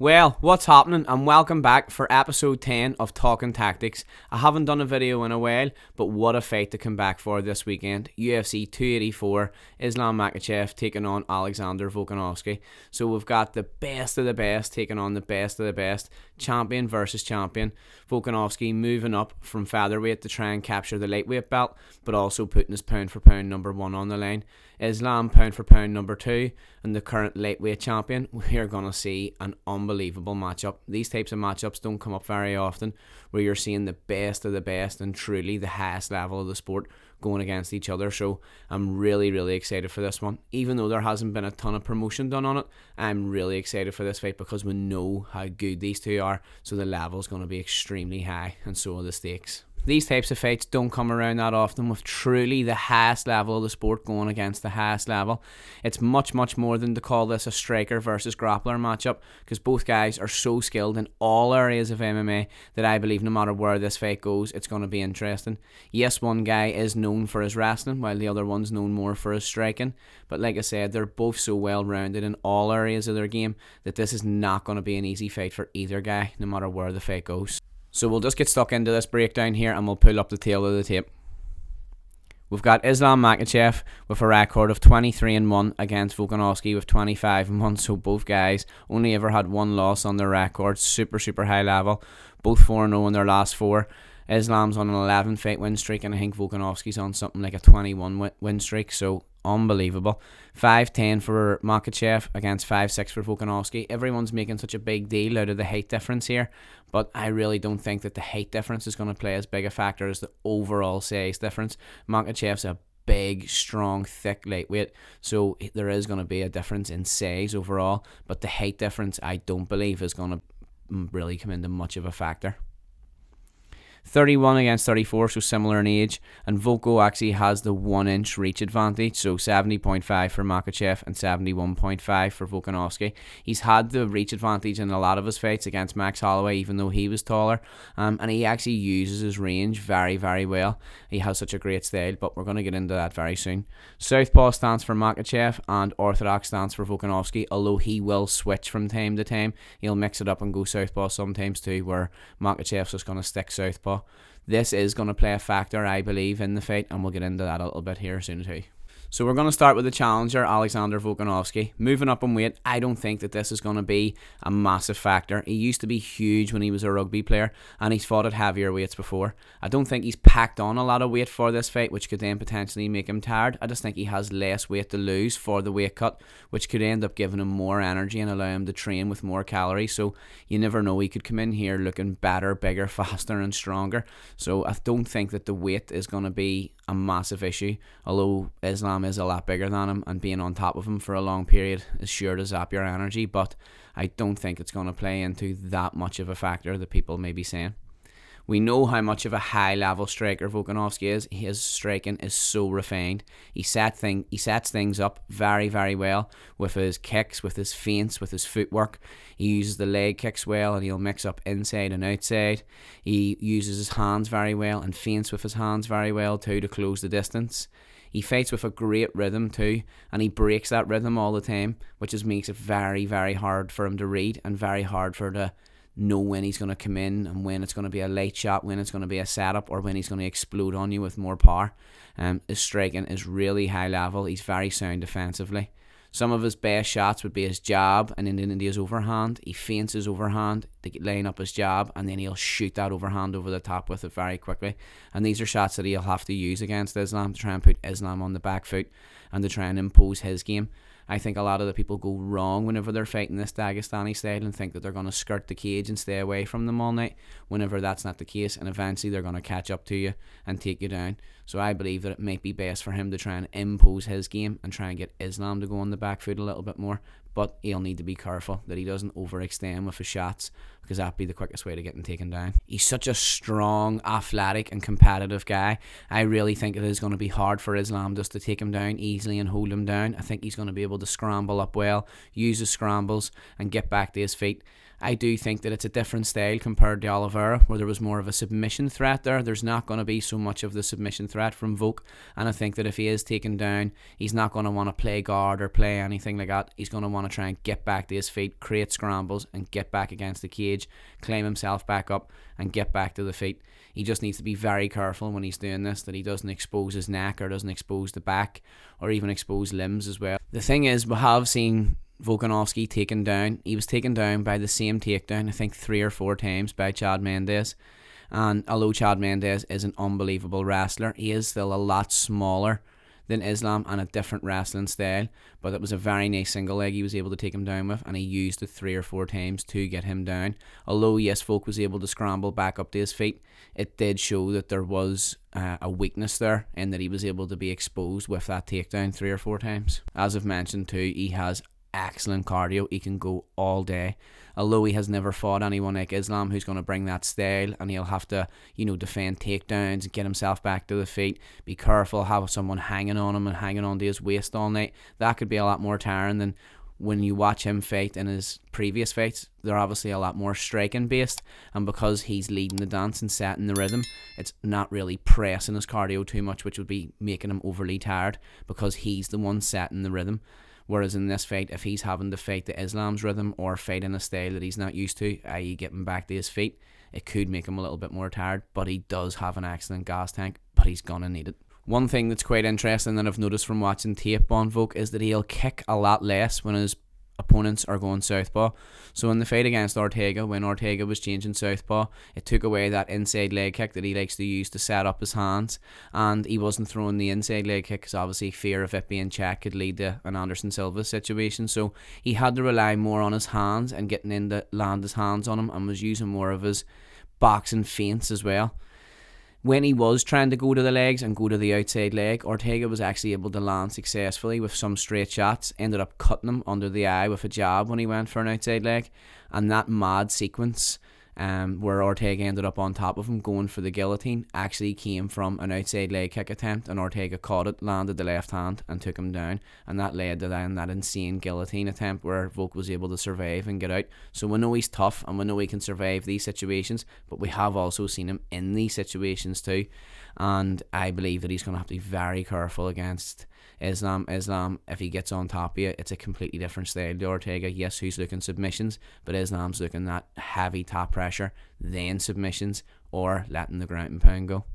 Well, what's happening, and welcome back for episode 10 of Talking Tactics. I haven't done a video in a while, but what a fight to come back for this weekend. UFC 284, Islam Makhachev taking on Alexander Volkanovski. So we've got the best of the best taking on the best of the best, champion versus champion. Volkanovski moving up from featherweight to try and capture the lightweight belt, but also putting his pound for pound number one on the line. Islam pound for pound number two, and the current lightweight champion. We're going to see an unbelievable matchup. These types of matchups don't come up very often, where you're seeing the best of the best and truly the highest level of the sport going against each other. So I'm really excited for this one. Even though there hasn't been a ton of promotion done on it, I'm really excited for this fight because we know how good these two are. So the level is going to be extremely high, and so are the stakes. These types of fights don't come around that often, with truly the highest level of the sport going against the highest level. It's much more than to call this a striker versus grappler matchup, because both guys are so skilled in all areas of MMA that I believe no matter where this fight goes, it's going to be interesting. Yes, one guy is known for his wrestling, while the other one's known more for his striking. But like I said, they're both so well-rounded in all areas of their game that this is not going to be an easy fight for either guy, no matter where the fight goes. So we'll just get stuck into this breakdown here, and we'll pull up the tail of the tape. We've got Islam Makhachev with a record of 23-1 against Volkanovski with 25-1. So both guys only ever had one loss on their record. Super high level. Both 4-0 in their last four. Islam's on an 11-fight win streak, and I think Volkanovski's on something like a 21 win streak. So unbelievable. 5-10 for Makhachev against 5-6 for Volkanovski. Everyone's making such a big deal out of the height difference here, but I really don't think that the height difference is going to play as big a factor as the overall size difference. Makhachev's a big, strong, thick lightweight, so there is going to be a difference in size overall, but the height difference I don't believe is going to really come into much of a factor. 31 against 34, so similar in age, and Volko actually has the 1-inch reach advantage, so 70.5 for Makhachev and 71.5 for Volkanovski. He's had the reach advantage in a lot of his fights against Max Holloway, even though he was taller, and he actually uses his range very well. He has such a great style, but we're going to get into that very soon. Southpaw stance for Makhachev and orthodox stance for Volkanovski, although he will switch from time to time. He'll mix it up and go southpaw sometimes too, where Makhachev's just going to stick southpaw. This is going to play a factor, I believe, in the fight, and we'll get into that a little bit here soon too. So we're going to start with the challenger, Alexander Volkanovski. Moving up in weight, I don't think that this is going to be a massive factor. He used to be huge when he was a rugby player, and he's fought at heavier weights before. I don't think he's packed on a lot of weight for this fight, which could then potentially make him tired. I just think he has less weight to lose for the weight cut, which could end up giving him more energy and allow him to train with more calories. So you never know, he could come in here looking better, bigger, faster and stronger. So I don't think that the weight is going to be a massive issue, although Islam is a lot bigger than him, and being on top of him for a long period is sure to zap your energy, but I don't think it's going to play into that much of a factor that people may be saying. We know how much of a high-level striker Volkanovski is. His striking is so refined. He sets things up very well with his kicks, with his feints, with his footwork. He uses the leg kicks well, and he'll mix up inside and outside. He uses his hands very well and feints with his hands very well too to close the distance. He fights with a great rhythm too, and he breaks that rhythm all the time, which just makes it very hard for him to read and very hard for to know when he's going to come in and when it's going to be a light shot, when it's going to be a setup, or when he's going to explode on you with more power. His striking is really high level. He's very sound defensively. Some of his best shots would be his jab and then his overhand. He feints his overhand to line up his jab, and then he'll shoot that overhand over the top with it very quickly. And these are shots that he'll have to use against Islam to try and put Islam on the back foot and to try and impose his game. I think a lot of the people go wrong whenever they're fighting this Dagestani style and think that they're going to skirt the cage and stay away from them all night, whenever that's not the case, and eventually they're going to catch up to you and take you down. So I believe that it might be best for him to try and impose his game and try and get Islam to go on the back foot a little bit more, but he'll need to be careful that he doesn't overextend with his shots, because that'd be the quickest way to get him taken down. He's such a strong, athletic and competitive guy. I really think it is going to be hard for Islam just to take him down easily and hold him down. I think he's going to be able to scramble up well, use his scrambles and get back to his feet. I do think that it's a different style compared to Oliveira, where there was more of a submission threat there. There's not going to be so much of the submission threat from Volk, and I think that if he is taken down, he's not going to want to play guard or play anything like that. He's going to want to try and get back to his feet, create scrambles, and get back against the cage, claim himself back up, and get back to the feet. He just needs to be very careful when he's doing this, that he doesn't expose his neck or doesn't expose the back or even expose limbs as well. The thing is, we have seen Volkanovski taken down. He was taken down by the same takedown, I think 3 or 4 times, by Chad Mendes. And although Chad Mendes is an unbelievable wrestler, he is still a lot smaller than Islam and a different wrestling style. But it was a very nice single leg he was able to take him down with, and he used it 3 or 4 times to get him down. Although yes, Volk was able to scramble back up to his feet, it did show that there was a weakness there, and that he was able to be exposed with that takedown 3 or 4 times. As I've mentioned too, he has excellent cardio. He can go all day. Although he has never fought anyone like Islam who's going to bring that style, and he'll have to, defend takedowns and get himself back to the feet. Be careful, have someone hanging on him and hanging on to his waist all night. That could be a lot more tiring than when you watch him fight in his previous fights. They're obviously a lot more striking based, and because he's leading the dance and setting the rhythm, it's not really pressing his cardio too much, which would be making him overly tired, because he's the one setting the rhythm. Whereas in this fight, if he's having to fight the Islam's rhythm or fight in a style that he's not used to, i.e. getting back to his feet, it could make him a little bit more tired. But he does have an excellent gas tank, but he's going to need it. One thing that's quite interesting that I've noticed from watching tape on Volk is that he'll kick a lot less when his opponents are going southpaw. So in the fight against Ortega, when Ortega was changing southpaw, it took away that inside leg kick that he likes to use to set up his hands, and he wasn't throwing the inside leg kick because obviously fear of it being checked could lead to an Anderson Silva situation. So he had to rely more on his hands and getting in to land his hands on him, and was using more of his boxing feints as well. When he was trying to go to the legs and go to the outside leg, Ortega was actually able to land successfully with some straight shots, ended up cutting him under the eye with a jab when he went for an outside leg. And that mad sequence where Ortega ended up on top of him going for the guillotine actually came from an outside leg kick attempt, and Ortega caught it, landed the left hand and took him down, and that led to then that insane guillotine attempt where Volk was able to survive and get out. So we know he's tough and we know he can survive these situations, but we have also seen him in these situations too, and I believe that he's going to have to be very careful against Islam, if he gets on top of you, it's a completely different style to Ortega. Yes, who's looking submissions, but Islam's looking that heavy top pressure, then submissions, or letting the ground and pound go.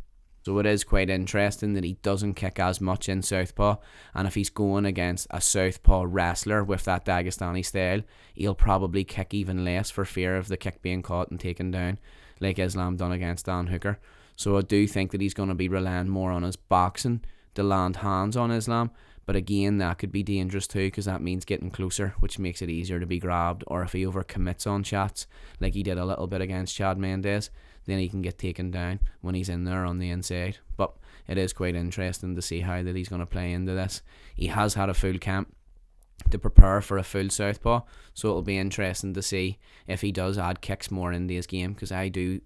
So it is quite interesting that he doesn't kick as much in southpaw, and if he's going against a southpaw wrestler with that Dagestani style, he'll probably kick even less for fear of the kick being caught and taken down, like Islam done against Dan Hooker. So I do think that he's going to be relying more on his boxing to land hands on Islam, but again, that could be dangerous too, because that means getting closer, which makes it easier to be grabbed, or if he overcommits on shots like he did a little bit against Chad Mendes, then he can get taken down when he's in there on the inside. But it is quite interesting to see how that he's going to play into this. He has had a full camp to prepare for a full southpaw, so it'll be interesting to see if he does add kicks more into his game, because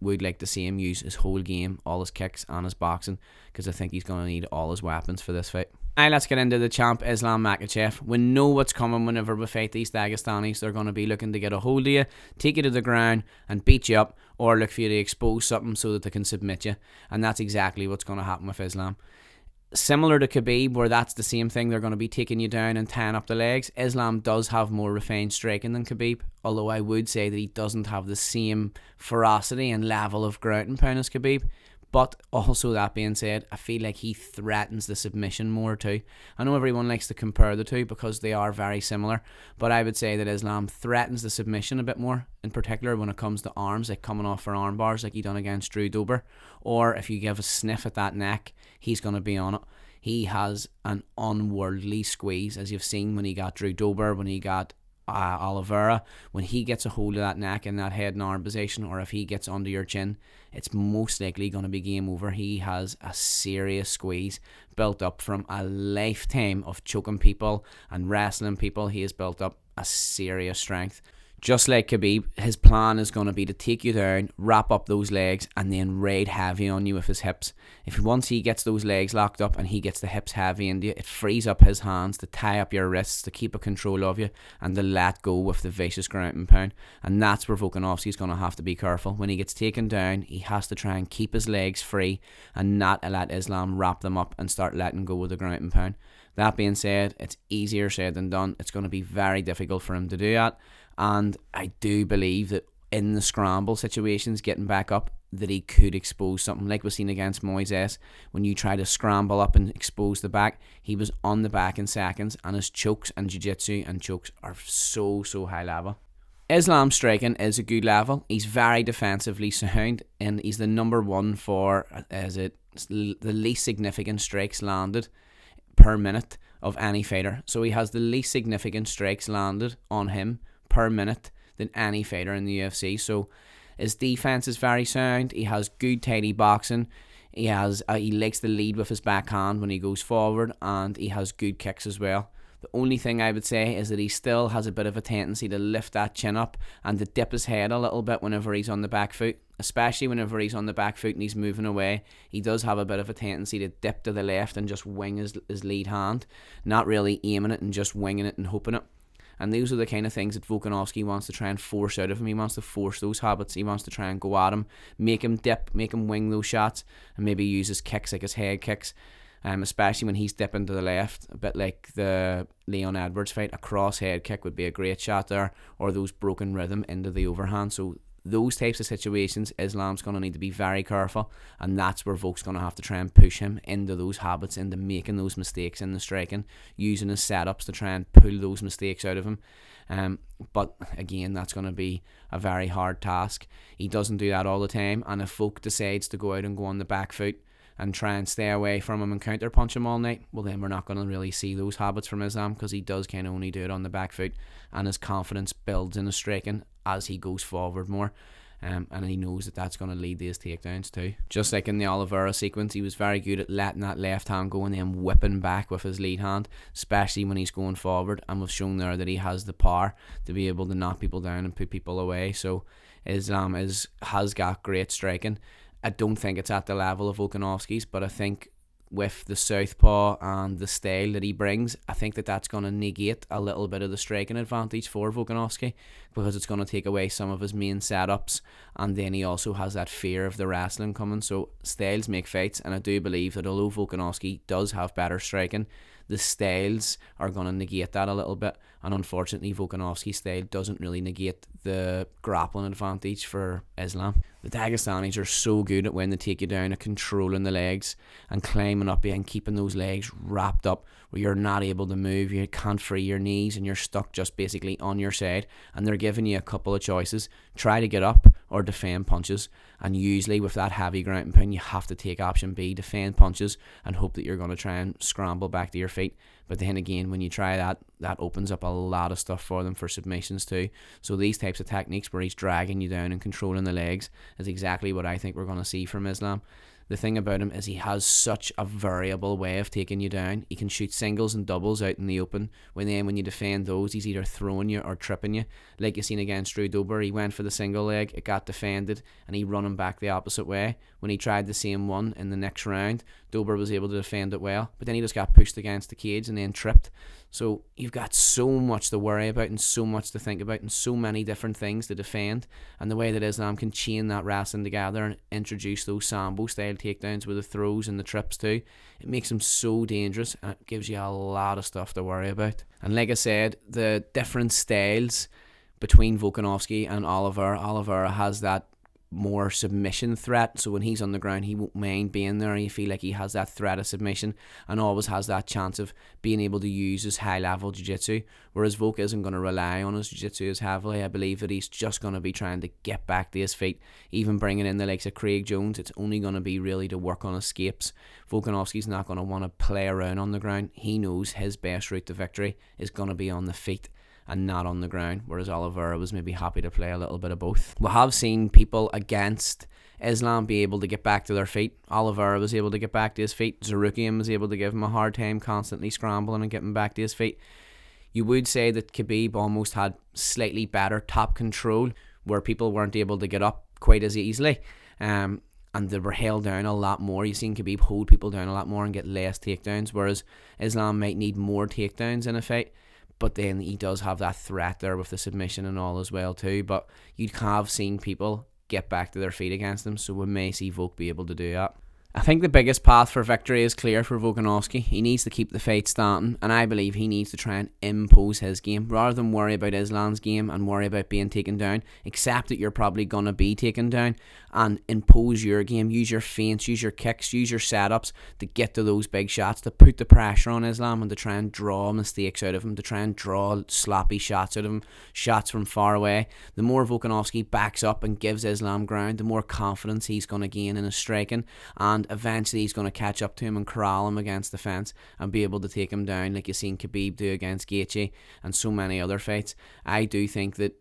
would like to see him use his whole game, all his kicks and his boxing, because I think he's going to need all his weapons for this fight. Now let's get into the champ, Islam Makhachev. We know what's coming whenever we fight these Dagestanis. They're going to be looking to get a hold of you, take you to the ground and beat you up, or look for you to expose something so that they can submit you, and that's exactly what's going to happen with Islam. Similar to Khabib, where that's the same thing, they're going to be taking you down and tying up the legs. Islam does have more refined striking than Khabib, although I would say that he doesn't have the same ferocity and level of ground and pound as Khabib. But also, that being said, I feel like he threatens the submission more too. I know everyone likes to compare the two because they are very similar, but I would say that Islam threatens the submission a bit more, in particular when it comes to arms, like coming off for arm bars like he done against Drew Dober, or if you give a sniff at that neck, he's going to be on it. He has an unworldly squeeze, as you've seen when he got Drew Dober, when he got Oliveira. When he gets a hold of that neck in that head and arm position, or if he gets under your chin, it's most likely going to be game over. He has a serious squeeze built up from a lifetime of choking people and wrestling people. He has built up a serious strength. Just like Khabib, his plan is going to be to take you down, wrap up those legs, and then raid heavy on you with his hips. Once he gets those legs locked up and he gets the hips heavy into you, it frees up his hands to tie up your wrists, to keep a control of you, and to let go with the vicious ground and pound. And that's where Volkanovski's going to have to be careful. When he gets taken down, he has to try and keep his legs free and not let Islam wrap them up and start letting go with the ground and pound. That being said, it's easier said than done. It's going to be very difficult for him to do that. And I do believe that in the scramble situations, getting back up, that he could expose something like we've seen against Moises. When you try to scramble up and expose the back, he was on the back in seconds, and his chokes and jiu-jitsu and chokes are so high level. Islam's striking is a good level. He's very defensively sound, and he's the number one for the least significant strikes landed per minute of any fighter. So he has the least significant strikes landed on him per minute than any fighter in the UFC. So his defense is very sound. He has good tidy boxing. He likes to lead with his backhand when he goes forward, and he has good kicks as well. The only thing I would say is that he still has a bit of a tendency to lift that chin up and to dip his head a little bit whenever he's on the back foot, especially whenever he's on the back foot and he's moving away. He does have a bit of a tendency to dip to the left and just wing his lead hand, not really aiming it and just winging it and hoping it. And those are the kind of things that Volkanovski wants to try and force out of him. He wants to force those habits. He wants to try and go at him, make him dip, make him wing those shots, and maybe use his kicks like his head kicks, especially when he's dipping to the left, a bit like the Leon Edwards fight. A cross head kick would be a great shot there, or those broken rhythm into the overhand. So those types of situations, Islam's going to need to be very careful, and that's where Volk's going to have to try and push him into those habits, into making those mistakes in the striking, using his setups to try and pull those mistakes out of him. But again, that's going to be a very hard task. He doesn't do that all the time, and if Volk decides to go out and go on the back foot and try and stay away from him and counter punch him all night, well then we're not going to really see those habits from Islam, because he does kind of only do it on the back foot, and his confidence builds in his striking as he goes forward more, and he knows that that's going to lead to his takedowns too. Just like in the Oliveira sequence, he was very good at letting that left hand go and then whipping back with his lead hand, especially when he's going forward, and we've shown there that he has the power to be able to knock people down and put people away. So Islam has got great striking. I don't think it's at the level of Volkanovski's, but I think with the southpaw and the style that he brings, I think that's going to negate a little bit of the striking advantage for Volkanovski, because it's going to take away some of his main setups, and then he also has that fear of the wrestling coming. So styles make fights, and I do believe that although Volkanovski does have better striking, the styles are going to negate that a little bit, and unfortunately Volkanovski's style doesn't really negate the grappling advantage for Islam. The Dagestanis are so good at when they take you down, at controlling the legs and climbing up you and keeping those legs wrapped up where you're not able to move, you can't free your knees, and you're stuck just basically on your side, and they're giving you a couple of choices: try to get up or defend punches. And usually with that heavy ground and pound, you have to take option B, defend punches, and hope that you're going to try and scramble back to your feet. But then again, when you try that opens up a lot of stuff for them for submissions too. So these types of techniques where he's dragging you down and controlling the legs is exactly what I think we're going to see from Islam. The thing about him is he has such a variable way of taking you down. He can shoot singles and doubles out in the open. When you defend those, he's either throwing you or tripping you. Like you seen against Drew Dober, he went for the single leg, it got defended, and he run him back the opposite way. When he tried the same one in the next round, Dober was able to defend it well, but then he just got pushed against the cage and then tripped. So you've got so much to worry about and so much to think about and so many different things to defend. And the way that Islam can chain that wrestling together and introduce those Sambo style takedowns with the throws and the trips too, it makes him so dangerous, and it gives you a lot of stuff to worry about. And like I said, the different styles between Volkanovski and Oliveira has that more submission threat. So when he's on the ground, he won't mind being there. You feel like he has that threat of submission and always has that chance of being able to use his high level jiu-jitsu, whereas Volk isn't going to rely on his jiu-jitsu as heavily. I believe that he's just going to be trying to get back to his feet. Even bringing in the likes of Craig Jones, it's only going to be really to work on escapes. Volkanovski's not going to want to play around on the ground. He knows his best route to victory is going to be on the feet and not on the ground, whereas Oliveira was maybe happy to play a little bit of both. We have seen people against Islam be able to get back to their feet. Oliveira was able to get back to his feet. Zarukian was able to give him a hard time constantly scrambling and getting back to his feet. You would say that Khabib almost had slightly better top control, where people weren't able to get up quite as easily, and they were held down a lot more. You've seen Khabib hold people down a lot more and get less takedowns, whereas Islam might need more takedowns in a fight. But then he does have that threat there with the submission and all as well too. But you have seen people get back to their feet against him, so we may see Volk be able to do that. I think the biggest path for victory is clear for Volkanovski. He needs to keep the fight starting, and I believe he needs to try and impose his game rather than worry about Islam's game and worry about being taken down. Accept that you're probably going to be taken down and impose your game. Use your feints, use your kicks, use your setups to get to those big shots, to put the pressure on Islam and to try and draw mistakes out of him, to try and draw sloppy shots out of him, shots from far away. The more Volkanovski backs up and gives Islam ground, the more confidence he's going to gain in his striking, and eventually he's going to catch up to him and corral him against the fence and be able to take him down like you've seen Khabib do against Gaethje and so many other fights. I do think that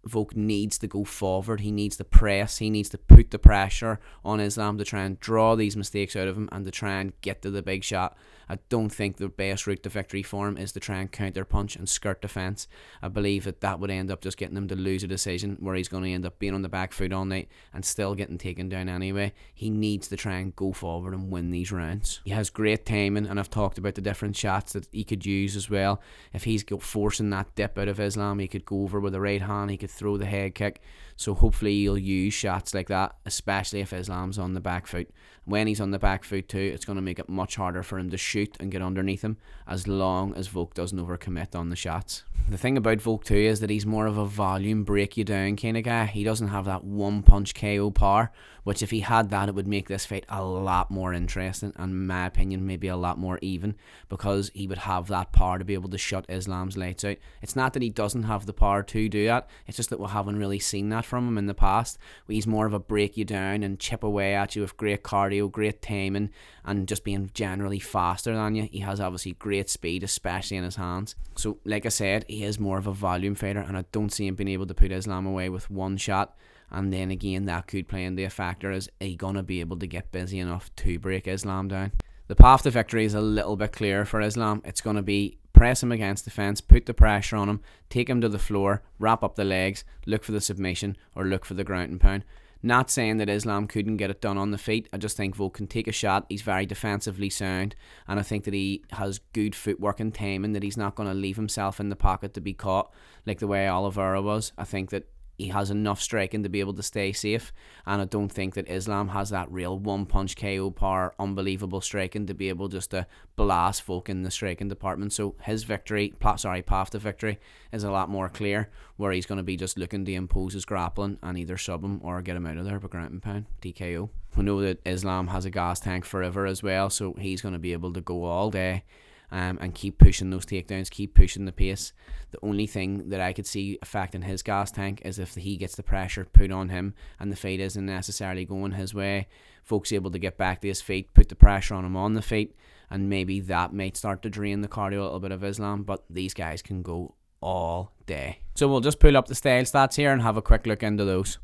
Volk needs to go forward. He needs to press. He needs to put the pressure on Islam to try and draw these mistakes out of him and to try and get to the big shot. I don't think the best route to victory for him is to try and counter punch and skirt the fence. I believe that would end up just getting him to lose a decision where he's going to end up being on the back foot all night and still getting taken down anyway. He needs to try and go forward and win these rounds. He has great timing, and I've talked about the different shots that he could use as well. If he's forcing that dip out of Islam, he could go over with the right hand, he could throw the head kick. So hopefully he'll use shots like that, especially if Islam's on the back foot. When he's on the back foot too, it's going to make it much harder for him to shoot and get underneath him, as long as Volk doesn't overcommit on the shots. The thing about Volk too is that he's more of a volume break you down kind of guy. He doesn't have that one punch KO power, which if he had that, it would make this fight a lot more interesting, and in my opinion maybe a lot more even, because he would have that power to be able to shut Islam's lights out. It's not that he doesn't have the power to do that, it's just that we haven't really seen that from him in the past. He's more of a break you down and chip away at you with great cardio, great timing, and just being generally faster than you. He has obviously great speed, especially in his hands. So like I said, he is more of a volume fighter, and I don't see him being able to put Islam away with one shot. And then again, that could play into a factor. Is he gonna be able to get busy enough to break Islam down? The path to victory is a little bit clearer for Islam. It's going to be press him against the fence, put the pressure on him, take him to the floor, wrap up the legs, look for the submission, or look for the ground and pound. Not saying that Islam couldn't get it done on the feet. I just think Volk can take a shot. He's very defensively sound, and I think that he has good footwork and timing, that he's not going to leave himself in the pocket to be caught like the way Oliveira was. I think that he has enough striking to be able to stay safe, and I don't think that Islam has that real one-punch KO power, unbelievable striking to be able just to blast Volk in the striking department. So his path to victory is a lot more clear, where he's going to be just looking to impose his grappling and either sub him or get him out of there by ground and pound, TKO. We know that Islam has a gas tank forever as well, so he's going to be able to go all day and keep pushing those takedowns, keep pushing the pace. The only thing that I could see affecting his gas tank is if he gets the pressure put on him and the fight isn't necessarily going his way. Volk's able to get back to his feet, put the pressure on him on the feet, and maybe that might start to drain the cardio a little bit of Islam, but these guys can go all day. So we'll just pull up the style stats here and have a quick look into those.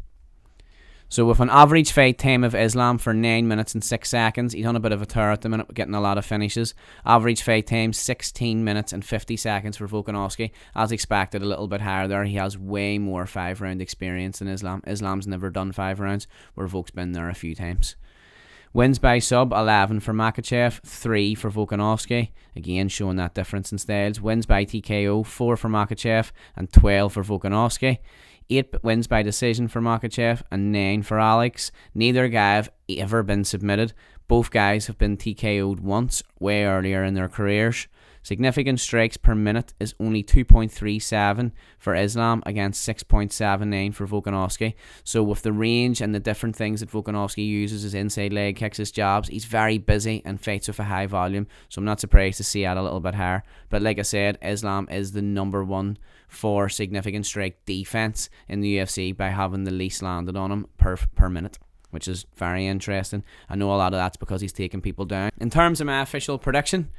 So with an average fight time of Islam for 9 minutes and 6 seconds, he's on a bit of a tear at the minute, getting a lot of finishes. Average fight time 16 minutes and 50 seconds for Volkanovski. As expected, a little bit higher there. He has way more 5-round experience than Islam. Islam's never done 5 rounds, where Volk's been there a few times. Wins by sub, 11 for Makhachev, 3 for Volkanovski. Again, showing that difference in styles. Wins by TKO, 4 for Makhachev and 12 for Volkanovski. 8 wins by decision for Makhachev and 9 for Alex. Neither guy have ever been submitted. Both guys have been TKO'd once, way earlier in their careers. Significant strikes per minute is only 2.37 for Islam against 6.79 for Volkanovski. So with the range and the different things that Volkanovski uses, his inside leg kicks, his jabs, he's very busy and fights with a high volume. So I'm not surprised to see that a little bit higher. But like I said, Islam is the number one for significant strike defense in the UFC by having the least landed on him per minute, which is very interesting. I know a lot of that's because he's taking people down. In terms of my official prediction,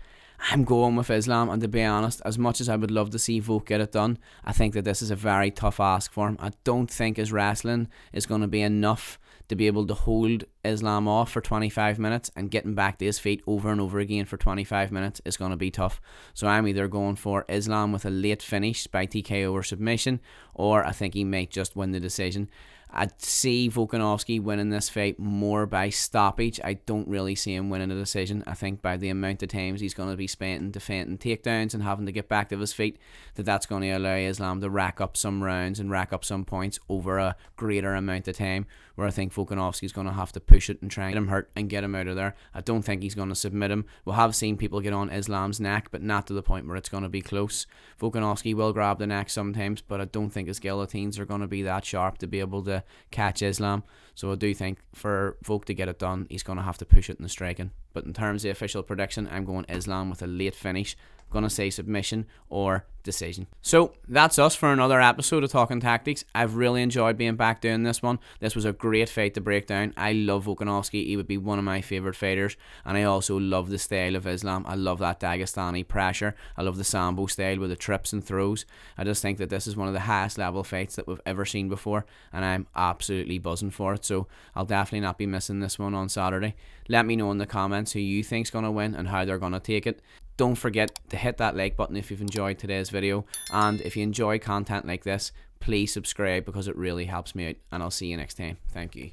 I'm going with Islam, and to be honest, as much as I would love to see Volk get it done, I think that this is a very tough ask for him. I don't think his wrestling is going to be enough to be able to hold Islam off for 25 minutes and getting back to his feet over and over again for 25 minutes is going to be tough. So I'm either going for Islam with a late finish by TKO or submission, or I think he might just win the decision. I'd see Volkanovski winning this fight more by stoppage. I don't really see him winning a decision. I think by the amount of times he's going to be spending defending takedowns and having to get back to his feet, that's going to allow Islam to rack up some rounds and rack up some points over a greater amount of time, where I think Volkanovski's going to have to push it and try and get him hurt and get him out of there. I don't think he's going to submit him. We'll have seen people get on Islam's neck, but not to the point where it's going to be close. Volkanovski will grab the neck sometimes, but I don't think his guillotines are going to be that sharp to be able to catch Islam. So I do think for Volk to get it done, he's going to have to push it in the striking. But in terms of the official prediction, I'm going Islam with a late finish. I'm going to say submission or decision. So that's us for another episode of Talking Tactics. I've really enjoyed being back doing this one. This was a great fight to break down. I love Volkanovski. He would be one of my favourite fighters, and I also love the style of Islam. I love that Dagestani pressure. I love the Sambo style with the trips and throws. I just think that this is one of the highest level fights that we've ever seen before, and I'm absolutely buzzing for it. So I'll definitely not be missing this one on Saturday. Let me know in the comments who you think's going to win and how they're going to take it. Don't forget to hit that like button if you've enjoyed today's video, and if you enjoy content like this, please subscribe because it really helps me out, and I'll see you next time. Thank you.